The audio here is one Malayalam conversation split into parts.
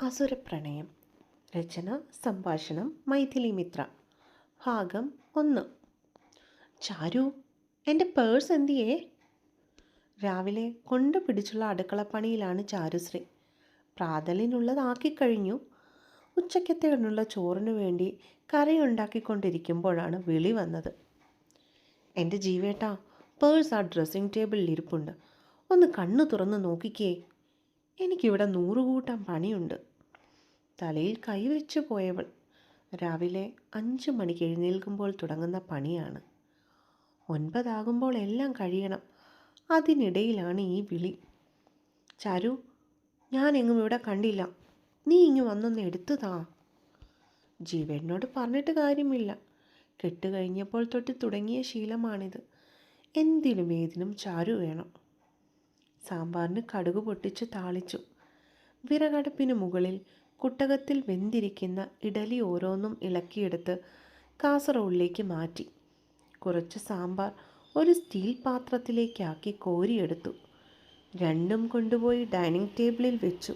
അസുരപ്രണയം. രചന സംഭാഷണം മൈഥിലി മിത്ര. ഭാഗം 1. ചാരു, എൻ്റെ പേഴ്സ് എന്തിയേ? രാവിലെ കൊണ്ടുപിടിച്ചുള്ള അടുക്കളപ്പണിയിലാണ് ചാരുശ്രീ. പ്രാതലിനുള്ളതാക്കിക്കഴിഞ്ഞു. ഉച്ചക്കത്തേനുള്ള ചോറിനു വേണ്ടി കറിയുണ്ടാക്കിക്കൊണ്ടിരിക്കുമ്പോഴാണ് വിളി വന്നത്. എൻ്റെ ജീവേട്ടാ, പേഴ്സ് ആ ഡ്രസ്സിംഗ് ടേബിളിൽ ഇരിപ്പുണ്ട്, ഒന്ന് കണ്ണു തുറന്ന് നോക്കിക്കേ. എനിക്കിവിടെ 100 കൂട്ടം പണിയുണ്ട്. തലയിൽ കൈവച്ചു പോയവൾ. രാവിലെ 5 മണിക്ക് എഴുന്നേൽക്കുമ്പോൾ തുടങ്ങുന്ന പണിയാണ്. 9 ആകുമ്പോൾ എല്ലാം കഴിയണം. അതിനിടയിലാണ് ഈ വിളി. ചാരു, ഞാനെങ്ങും ഇവിടെ കണ്ടില്ല, നീ ഇങ്ങ് വന്നൊന്ന് എടുത്തു താ. ജീവേട്ടനോട് പറഞ്ഞിട്ട് കാര്യമില്ല. കെട്ടുകഴിഞ്ഞപ്പോൾ തൊട്ട് തുടങ്ങിയ ശീലമാണിത്. എന്തിനും ഏതിനും ചാരു വേണം. സാമ്പാറിന് കടുക് പൊട്ടിച്ച് താളിച്ചു. വിറകടുപ്പിന് മുകളിൽ കുട്ടകത്തിൽ വെന്തിരിക്കുന്ന ഇഡലി ഓരോന്നും ഇളക്കിയെടുത്ത് കാസറോളിലേക്ക് മാറ്റി. കുറച്ച് സാമ്പാർ ഒരു സ്റ്റീൽ പാത്രത്തിലേക്കാക്കി കോരിയെടുത്തു. രണ്ടും കൊണ്ടുപോയി ഡൈനിങ് ടേബിളിൽ വെച്ചു.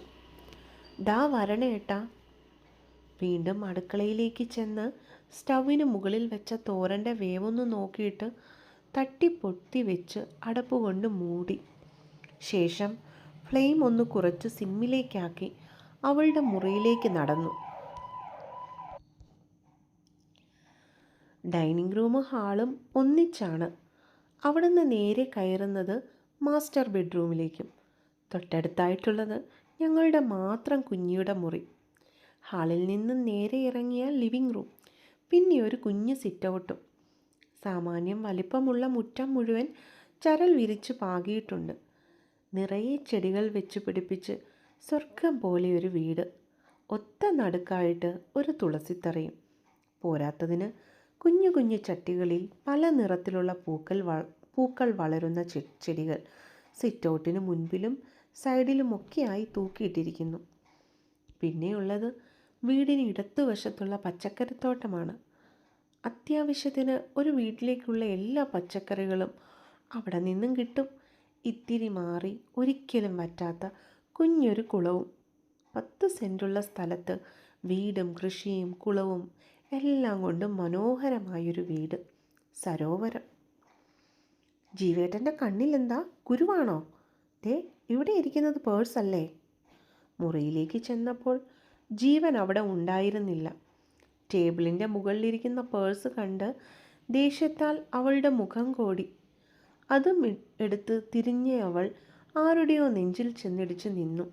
ഡാ വരണേട്ടാ. വീണ്ടും അടുക്കളയിലേക്ക് ചെന്ന് സ്റ്റൗവിന് മുകളിൽ വെച്ച തോരൻ്റെ വേവൊന്ന് നോക്കിയിട്ട് തട്ടിപ്പൊത്തി വെച്ച് അടപ്പ് കൊണ്ട് മൂടി. ശേഷം ഫ്ലെയിം ഒന്ന് കുറച്ച് സിമ്മിലേക്കാക്കി അവളുടെ മുറിയിലേക്ക് നടന്നു. ഡൈനിങ് റൂമും ഹാളും ഒന്നിച്ചാണ്. അവിടുന്ന് നേരെ കയറുന്നത് മാസ്റ്റർ ബെഡ്റൂമിലേക്കും. തൊട്ടടുത്തായിട്ടുള്ളത് ഞങ്ങളുടെ മാത്രം കുഞ്ഞിയുടെ മുറി. ഹാളിൽ നിന്ന് നേരെ ഇറങ്ങിയാൽ ലിവിങ് റൂം, പിന്നെ ഒരു കുഞ്ഞ് സിറ്റൗട്ടും. സാമാന്യം വലിപ്പമുള്ള മുറ്റം മുഴുവൻ ചരൽ വിരിച്ച് പാകിയിട്ടുണ്ട്. നിറയെ ചെടികൾ വെച്ച് പിടിപ്പിച്ച് സ്വർഗം പോലെ ഒരു വീട്. ഒത്ത നടുക്കായിട്ട് ഒരു തുളസിത്തറയും. പോരാത്തതിന് കുഞ്ഞു കുഞ്ഞു ചട്ടികളിൽ പല നിറത്തിലുള്ള പൂക്കൾ വളരുന്ന ചെടികൾ സിറ്റൗട്ടിന് മുൻപിലും സൈഡിലുമൊക്കെയായി തൂക്കിയിട്ടിരിക്കുന്നു. പിന്നെയുള്ളത് വീടിന് ഇടത്തുവശത്തുള്ള പച്ചക്കറിത്തോട്ടമാണ്. അത്യാവശ്യത്തിന് ഒരു വീട്ടിലേക്കുള്ള എല്ലാ പച്ചക്കറികളും അവിടെ നിന്നും കിട്ടും. ഇത്തിരി മാറി ഒരിക്കലും വറ്റാത്ത കുഞ്ഞൊരു കുളവും. 10 സെൻറ്റുള്ള സ്ഥലത്ത് വീടും കൃഷിയും കുളവും എല്ലാം കൊണ്ടും മനോഹരമായൊരു വീട്. സരോവരം. ജീവേട്ടൻ്റെ കണ്ണിലെന്താ, കുരുവാണോ? ദേ, ഇവിടെ ഇരിക്കുന്നത് പേഴ്സല്ലേ? മുറിയിലേക്ക് ചെന്നപ്പോൾ ജീവൻ അവിടെ ഉണ്ടായിരുന്നില്ല. ടേബിളിൻ്റെ മുകളിലിരിക്കുന്ന പേഴ്സ് കണ്ട് ദേഷ്യത്താൽ അവളുടെ മുഖം കോടി. അതും എടുത്ത് തിരിഞ്ഞ അവൾ ആരുടെയോ നെഞ്ചിൽ ചെന്നിടിച്ച് നിന്നു.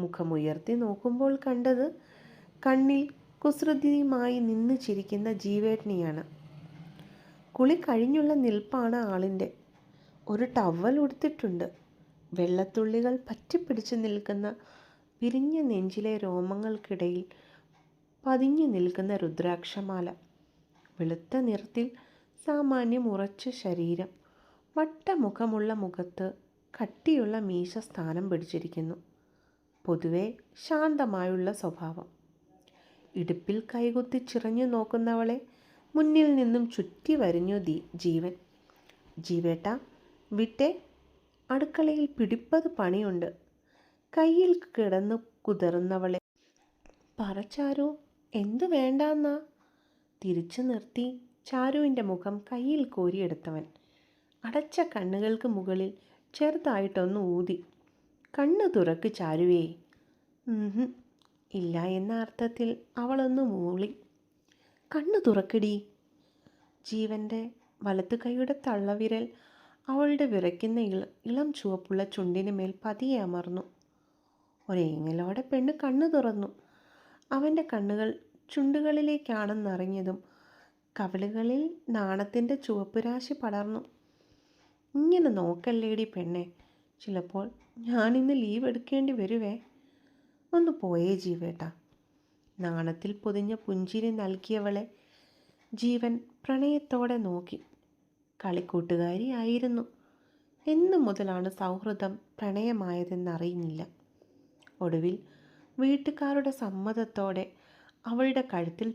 മുഖമുയർത്തി നോക്കുമ്പോൾ കണ്ടത് കണ്ണിൽ കുസൃതിയുമായി നിന്ന് ചിരിക്കുന്ന ജീവേട്ടനെയാണ്. കുളി കഴിഞ്ഞുള്ള നിൽപ്പാണ് ആളിൻ്റെ. ഒരു ടവൽ ഉടുത്തിട്ടുണ്ട്. വെള്ളത്തുള്ളികൾ പറ്റിപ്പിടിച്ച് നിൽക്കുന്ന വിരിഞ്ഞ നെഞ്ചിലെ രോമങ്ങൾക്കിടയിൽ പതിഞ്ഞു നിൽക്കുന്ന രുദ്രാക്ഷമാല. വെളുത്ത നിറത്തിൽ സാമാന്യം ഉറച്ച ശരീരം. വട്ടമുഖമുള്ള മുഖത്ത് കട്ടിയുള്ള മീശ സ്ഥാനം പിടിച്ചിരിക്കുന്നു. പൊതുവെ ശാന്തമായുള്ള സ്വഭാവം. ഇടുപ്പിൽ കൈകുത്തി ചിറഞ്ഞു നോക്കുന്നവളെ മുന്നിൽ നിന്നും ചുറ്റി വരിഞ്ഞു ജീവൻ. ജീവേട്ടാ, വിട്ടേ, അടുക്കളയിൽ പിടിപ്പത് പണിയുണ്ട്. കയ്യിൽ കിടന്നു കുതിർന്നവളെ പറ ചാരു, എന്തു വേണ്ടാന്നാ? തിരിച്ചു നിർത്തി ചാരുവിൻ്റെ മുഖം കയ്യിൽ കോരിയെടുത്തവൻ. അടച്ച കണ്ണുകൾക്ക് മുകളിൽ ചെറുതായിട്ടൊന്ന് ഊതി. കണ്ണു തുറക്ക് ചാരുവേ. ഇല്ല എന്ന അർത്ഥത്തിൽ അവളൊന്ന് മൂളി. കണ്ണു തുറക്കടി. ജീവൻ്റെ വലത്തു കൈയുടെ തള്ളവിരൽ അവളുടെ വിറയ്ക്കുന്ന ഇളം ചുവപ്പുള്ള ചുണ്ടിന് മേൽ പതിയെ അമർന്നു. ഒരേങ്ങലോടെ പെണ്ണ് കണ്ണു തുറന്നു. അവൻ്റെ കണ്ണുകൾ ചുണ്ടുകളിലേക്കാണെന്നറിഞ്ഞതും കവിളുകളിൽ നാണത്തിൻ്റെ ചുവപ്പുരാശി പടർന്നു. ഇങ്ങനെ നോക്കല്ലേടി പെണ്ണെ, ചിലപ്പോൾ ഞാനിന്ന് ലീവ് എടുക്കേണ്ടി വരുവേ. ഒന്ന് പോയേ ജീവേട്ടാ. നാണത്തിൽ പൊതിഞ്ഞ പുഞ്ചിരി നൽകിയവളെ ജീവൻ പ്രണയത്തോടെ നോക്കി. കളിക്കൂട്ടുകാരിയായിരുന്നു. എന്നു മുതലാണ് സൗഹൃദം പ്രണയമായതെന്നറിയുന്നില്ല. ഒടുവിൽ വീട്ടുകാരുടെ സമ്മതത്തോടെ അവളുടെ കഴുത്തിൽ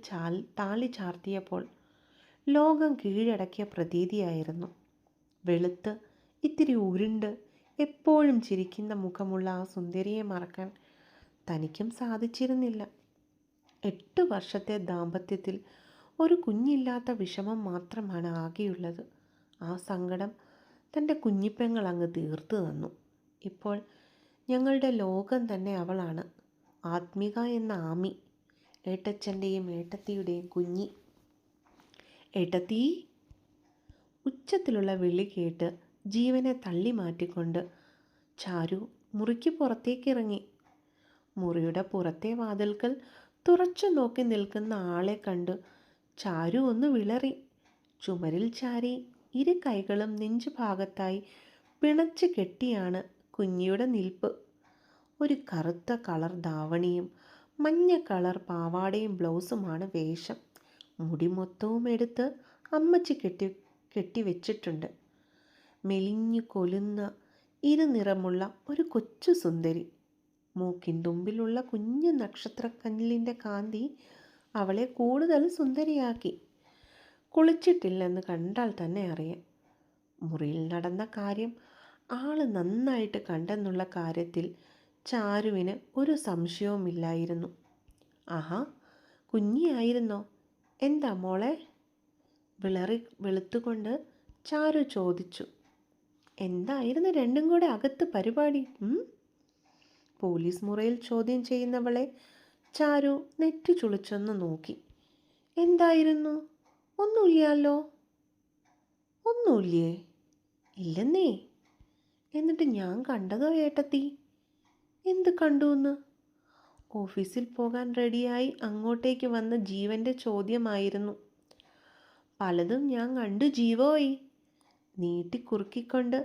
താലി ചാർത്തിയപ്പോൾ ലോകം കീഴടക്കിയ പ്രതീതിയായിരുന്നു. വെളുത്ത് ഇത്തിരി ഉരുണ്ട് എപ്പോഴും ചിരിക്കുന്ന മുഖമുള്ള ആ സുന്ദരിയെ മറക്കാൻ തനിക്കും സാധിച്ചിരുന്നില്ല. 8 വർഷത്തെ ദാമ്പത്യത്തിൽ ഒരു കുഞ്ഞില്ലാത്ത വിഷമം മാത്രമാണ് ആകെയുള്ളത്. ആ സങ്കടം തൻ്റെ കുഞ്ഞിപ്പെങ്ങൾ അങ്ങ് തീർത്തു തന്നു. ഇപ്പോൾ ഞങ്ങളുടെ ലോകം തന്നെ അവളാണ്. ആത്മിക എന്ന ആമി, ഏട്ടച്ഛൻ്റെയും ഏട്ടത്തിയുടെയും കുഞ്ഞി. ഏട്ടത്തി! ഉച്ചത്തിലുള്ള വിളി കേട്ട് ജീവനെ തള്ളി മാറ്റിക്കൊണ്ട് ചാരു മുറിക്ക് പുറത്തേക്കിറങ്ങി. മുറിയുടെ പുറത്തെ വാതിൽക്കൽ തുറച്ചു നോക്കി നിൽക്കുന്ന ആളെ കണ്ട് ചാരു ഒന്ന് വിളറി. ചുമരിൽ ചാരി ഇരു കൈകളും നെഞ്ചുഭാഗത്തായി പിണച്ച് കെട്ടിയാണ് കുഞ്ഞിയുടെ നിൽപ്പ്. ഒരു കറുത്ത കളർ ധാവണിയും മഞ്ഞ കളർ പാവാടയും ബ്ലൗസുമാണ് വേഷം. മുടി മൊത്തവും എടുത്ത് അമ്മച്ചി കെട്ടിവെച്ചിട്ടുണ്ട്. മെലിഞ്ഞു കൊലുന്ന ഇരുനിറമുള്ള ഒരു കൊച്ചു സുന്ദരി. മൂക്കിൻ തുമ്പിലുള്ള കുഞ്ഞു നക്ഷത്രക്കല്ലിൻ്റെ കാന്തി അവളെ കൂടുതൽ സുന്ദരിയാക്കി. കുളിച്ചിട്ടില്ലെന്ന് കണ്ടാൽ തന്നെ അറിയാം. മുറിയിൽ നടന്ന കാര്യം ആള് നന്നായിട്ട് കണ്ടെന്നുള്ള കാര്യത്തിൽ ചാരുവിന് ഒരു സംശയവുമില്ലായിരുന്നു. ആഹാ, കുഞ്ഞിയായിരുന്നോ? എന്താ മോളെ? വെളുത്തുകൊണ്ട് ചാരു ചോദിച്ചു. എന്തായിരുന്നു രണ്ടും കൂടെ അകത്ത് പരിപാടി? പോലീസ് മുറിയിൽ ചോദ്യം ചെയ്യുന്നവളെ ചാരു നെറ്റി ചുളിച്ചൊന്ന് നോക്കി. എന്തായിരുന്നു? ഒന്നുമില്ലല്ലോ. ഒന്നുമില്ലേ? ഇല്ലെന്നേ. എന്നിട്ട് ഞാൻ കണ്ടതോ ഏട്ടത്തി? എന്ത് കണ്ടുവെന്ന്? ഓഫീസിൽ പോകാൻ റെഡിയായി അങ്ങോട്ടേക്ക് വന്ന ജീവൻ്റെ ചോദ്യമായിരുന്നു. പലതും ഞാൻ കണ്ടു ജീവോയി, നീട്ടിക്കുറുക്കിക്കൊണ്ട്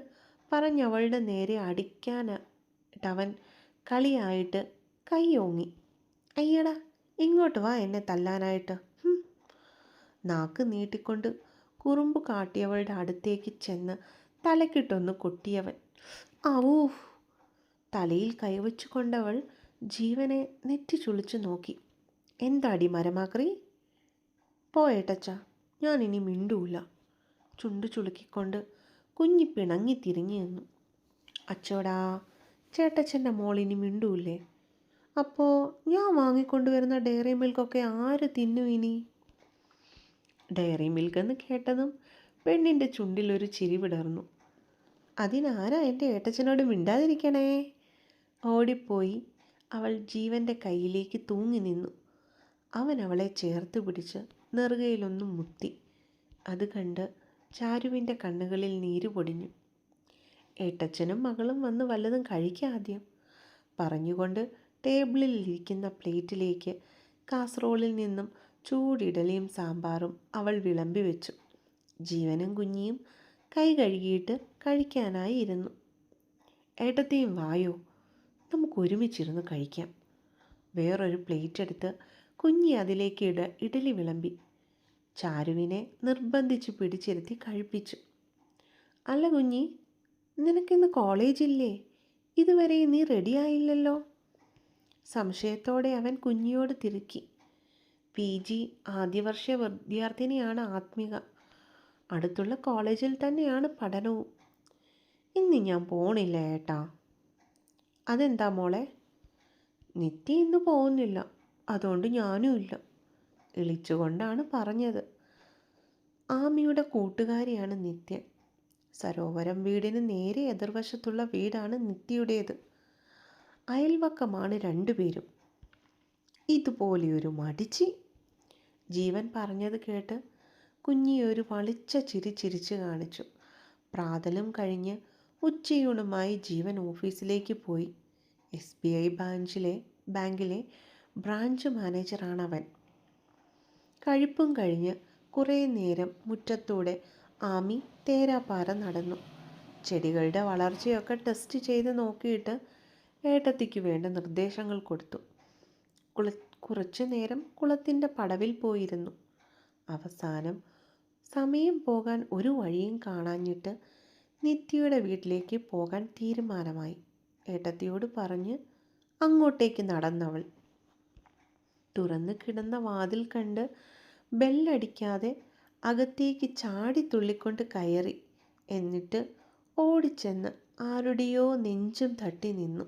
പറഞ്ഞവളുടെ നേരെ അടിക്കാനായിട്ടവൻ കളിയായിട്ട് കൈയോങ്ങി. അയ്യടാ, ഇങ്ങോട്ട് വാ എന്നെ തല്ലാനായിട്ട്. നാക്ക് നീട്ടിക്കൊണ്ട് കുറുമ്പ് കാട്ടിയവളുടെ അടുത്തേക്ക് ചെന്ന് തലക്കിട്ടൊന്ന് കൊട്ടിയവൻ. ആവൂ! തലയിൽ കൈവച്ചു കൊണ്ടവൾ ജീവനെ നെറ്റി ചുളിച്ചു നോക്കി. എന്താടി മരമാക്രി? പോയേട്ടച്ച, ഞാനിനി മിണ്ടൂല. ചുണ്ടു ചുളുക്കിക്കൊണ്ട് കുഞ്ഞി പിണങ്ങി തിരിഞ്ഞു നിന്നു. അച്ചോടാ, ചേട്ടച്ചൻ്റെ മോളിനി മിണ്ടൂല്ലേ? അപ്പോൾ ഞാൻ വാങ്ങിക്കൊണ്ടുവരുന്ന ഡയറി മിൽക്കൊക്കെ ആര് തിന്നു ഇനി? ഡയറി മിൽക്കെന്ന് കേട്ടതും പെണ്ണിൻ്റെ ചുണ്ടിലൊരു ചിരി വിടർന്നു. അതിനാരാ എൻ്റെ ഏട്ടച്ചനോട് മിണ്ടാതിരിക്കണേ? ഓടിപ്പോയി അവൾ ജീവൻ്റെ കയ്യിലേക്ക് തൂങ്ങി നിന്നു. അവൻ അവളെ ചേർത്ത് പിടിച്ച് നെറുകയിലൊന്നും മുത്തി. അത് കണ്ട് ചാരുവിൻ്റെ കണ്ണുകളിൽ നീര് പൊടിഞ്ഞു. ഏട്ടച്ചനും മകളും വന്ന് വല്ലതും കഴിക്കാദ്യം പറഞ്ഞുകൊണ്ട് ടേബിളിൽ ഇരിക്കുന്ന പ്ലേറ്റിലേക്ക് കാസറോളിൽ നിന്നും ചൂടിഡലിയും സാമ്പാറും അവൾ വിളമ്പി വെച്ചു. ജീവനും കുഞ്ഞിയും കൈ കഴുകിയിട്ട് കഴിക്കാനായി ഇരുന്നു. ഏട്ടത്തെയും വായോ, നമുക്ക് ഒരുമിച്ചിരുന്ന് കഴിക്കാം. വേറൊരു പ്ലേറ്റ് എടുത്ത് കുഞ്ഞി അതിലേക്ക് ഇഡലി വിളമ്പി ചാരുവിനെ നിർബന്ധിച്ച് പിടിച്ചിരുത്തി കഴിപ്പിച്ചു. അല്ല കുഞ്ഞി, നിനക്കിന്ന് കോളേജില്ലേ? ഇതുവരെ നീ റെഡിയായില്ലല്ലോ. സംശയത്തോടെ അവൻ കുഞ്ഞിയോട് തിരുക്കി. PG ആദ്യവർഷ വിദ്യാർത്ഥിനിയാണ് ആത്മിക. അടുത്തുള്ള കോളേജിൽ തന്നെയാണ് പഠനവും. ഇന്ന് ഞാൻ പോണില്ല ഏട്ടാ. അതെന്താ മോളെ? നിത്യ ഇന്ന് പോകുന്നില്ല, അതുകൊണ്ട് ഞാനും ഇല്ല. ഇളിച്ചുകൊണ്ടാണ് പറഞ്ഞത്. ആമിയുടെ കൂട്ടുകാരിയാണ് നിത്യ. സരോവരം വീടിന് നേരെ എതിർവശത്തുള്ള വീടാണ് നിത്യയുടേത്. അയൽവക്കമാണ് രണ്ടുപേരും. ഇതുപോലെയൊരു മടിച്ചി. ജീവൻ പറഞ്ഞത് കേട്ട് കുഞ്ഞിയൊരു വളിച്ച ചിരി ചിരിച്ചു കാണിച്ചു. പ്രാതലും കഴിഞ്ഞ് ഉച്ചയൂണുമായി ജീവൻ ഓഫീസിലേക്ക് പോയി. SBI ബാങ്കിലെ ബ്രാഞ്ച് മാനേജറാണവൻ. കഴിപ്പും കഴിഞ്ഞ് കുറേ നേരം മുറ്റത്തൂടെ ആമി തേരാപ്പാര നടന്നു. ചെടികളുടെ വളർച്ചയൊക്കെ ടെസ്റ്റ് ചെയ്ത് നോക്കിയിട്ട് ഏട്ടത്തിക്ക് വേണ്ട നിർദ്ദേശങ്ങൾ കൊടുത്തു. കുറച്ചു നേരം കുളത്തിൻ്റെ പടവിൽ പോയിരുന്നു. അവസാനം സമയം പോകാൻ ഒരു വഴിയും കാണാഞ്ഞിട്ട് നിത്യയുടെ വീട്ടിലേക്ക് പോകാൻ തീരുമാനമായി. ഏട്ടത്തിയോട് പറഞ്ഞ് അങ്ങോട്ടേക്ക് നടന്നവൾ തുറന്നു കിടന്ന വാതിൽ കണ്ട് ബെല്ലടിക്കാതെ അകത്തേക്ക് ചാടി തുള്ളിക്കൊണ്ട് കയറി. എന്നിട്ട് ഓടിച്ചെന്ന് ആരുടെയോ നെഞ്ചും തട്ടി നിന്നു.